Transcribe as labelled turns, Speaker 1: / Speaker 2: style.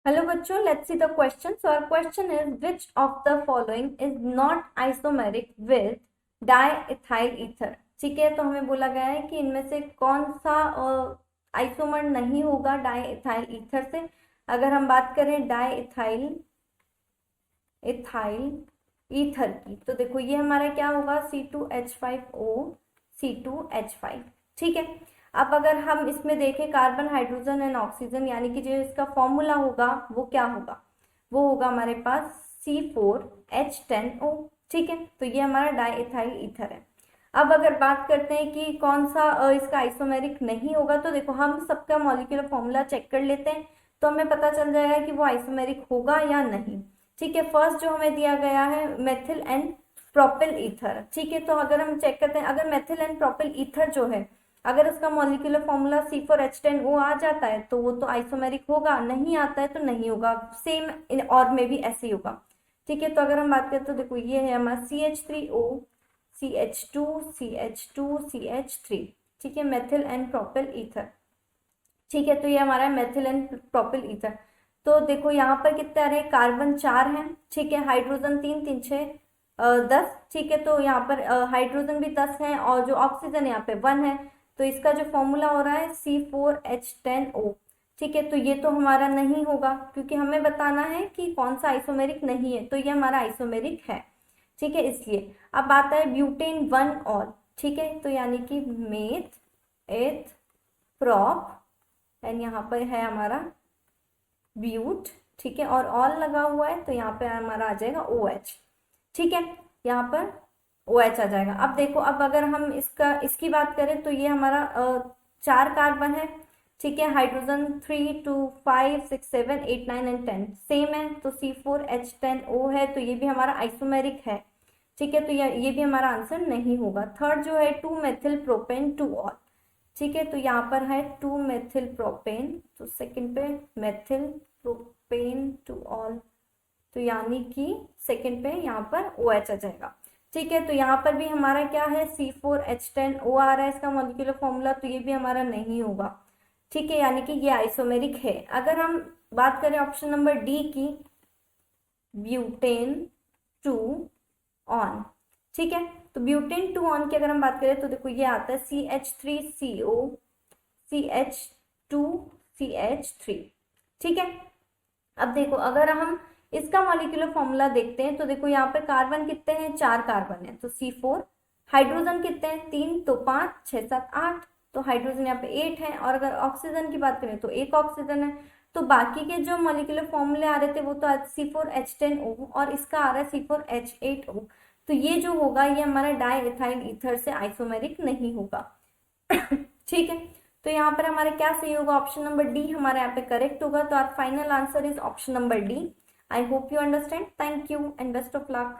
Speaker 1: Hello बच्चों, let's see the question. So our question is, which of the following is not isomeric with diethyl ether? ठीक है, तो हमें बोला गया है कि इनमें से कौन सा आइसोमर नहीं होगा डाइइथाइल ईथर से। अगर हम बात करें डाइइथाइल इथाइल ईथर की, तो देखो ये हमारा क्या होगा, C2H5O C2H5। ठीक है, अब अगर हम इसमें देखें कार्बन हाइड्रोजन एंड ऑक्सीजन, यानी कि जो इसका फॉर्मूला होगा वो क्या होगा, वो होगा हमारे पास C4H10O। ठीक है, तो ये हमारा डाइइथाइल ईथर है। अब अगर बात करते हैं कि कौन सा इसका आइसोमेरिक नहीं होगा, तो देखो हम सबका मॉलिक्यूलर फॉर्मूला चेक कर लेते हैं, तो हमें पता चल जाएगा कि वो आइसोमेरिक होगा या नहीं। ठीक है, फर्स्ट जो हमें दिया गया है मेथिल एंड प्रोपिल ईथर। ठीक है, तो अगर हम चेक करते हैं, अगर मेथिल एंड प्रोपिल ईथर जो है, अगर उसका मॉलिक्यूलर फॉर्मूला C4H10O आ जाता है तो वो तो आइसोमेरिक होगा, नहीं आता है तो नहीं होगा। सेम और में भी ऐसे ही होगा। ठीक है, तो अगर हम बात करें तो देखो ये है हमारा CH3O CH2 CH2 CH3। ठीक है, मेथिल एंड प्रोपिल ईथर। ठीक है, तो ये हमारा मेथिल एंड प्रोपिल ईथर। तो देखो यहाँ पर कितने आ रहे हैं, कार्बन 4 हैं। ठीक है, हाइड्रोजन 3 3 6 10। ठीक है, तो यहाँ पर हाइड्रोजन भी 10 है और जो ऑक्सीजन यहाँ पे 1 है। तो इसका जो फॉर्मूला हो रहा है C4H10O। ठीक है, तो ये तो हमारा नहीं होगा, क्योंकि हमें बताना है कि कौन सा आइसोमेरिक नहीं है, तो ये हमारा आइसोमेरिक है। ठीक है, इसलिए अब आता है ब्यूटेन 1 ऑल। ठीक है, तो यानी कि मेथ एथ प्रॉप एंड यहाँ पर है हमारा ब्यूट। ठीक है, और ऑल लगा हुआ है तो यहाँ पे हमारा आ जाएगा OH। ठीक है, यहाँ पर OH आ जाएगा। अब देखो, अब अगर हम इसकी बात करें तो ये हमारा 4 कार्बन है। ठीक है, हाइड्रोजन 3 2 5 6 7 8 9 एंड 10 सेम है, तो C4H10O है, तो ये भी हमारा आइसोमेरिक है। ठीक है, तो ये भी हमारा आंसर नहीं होगा। थर्ड जो है 2 मेथिल प्रोपेन 2 ऑल। ठीक है, तो यहाँ पर है 2 मेथिल प्रोपेन, तो सेकंड पे मेथिल प्रोपेन 2 ऑल, तो यानी कि सेकंड पे यहाँ पर OH आ जाएगा। ठीक है, तो यहाँ पर भी हमारा क्या है, C4H10O आ रहा है इसका मॉलिक्यूलर फॉर्मूला, तो ये भी हमारा नहीं होगा। ठीक है, यानी कि ये आइसोमेरिक है। अगर हम बात करें ऑप्शन नंबर डी की, ब्यूटेन 2 ऑन। ठीक है, तो ब्यूटेन 2 ऑन की अगर हम बात करें तो देखो ये आता है CH3CO CH2CH3। ठीक है, अब देखो अगर हम इसका मॉलिक्यूलर फॉर्मूला देखते हैं तो देखो यहाँ पे कार्बन कितने हैं, 4 कार्बन है, तो C4। हाइड्रोजन कितने हैं, 3, तो 5 6 7 8, तो हाइड्रोजन यहाँ पे 8 है। और अगर ऑक्सीजन की बात करें तो 1 ऑक्सीजन है। तो बाकी के जो मॉलिक्यूलर फॉर्मूले आ रहे थे वो तो C4H10O और इसका आ रहा है C4H8O। तो ये जो होगा ये हमारा डाइइथाइल ईथर से आइसोमेरिक नहीं होगा। ठीक है, तो यहाँ पर हमारा क्या सही होगा, ऑप्शन नंबर डी हमारा यहाँ पे करेक्ट होगा। तो our final answer is option number D. I hope you understand. Thank you and best of luck.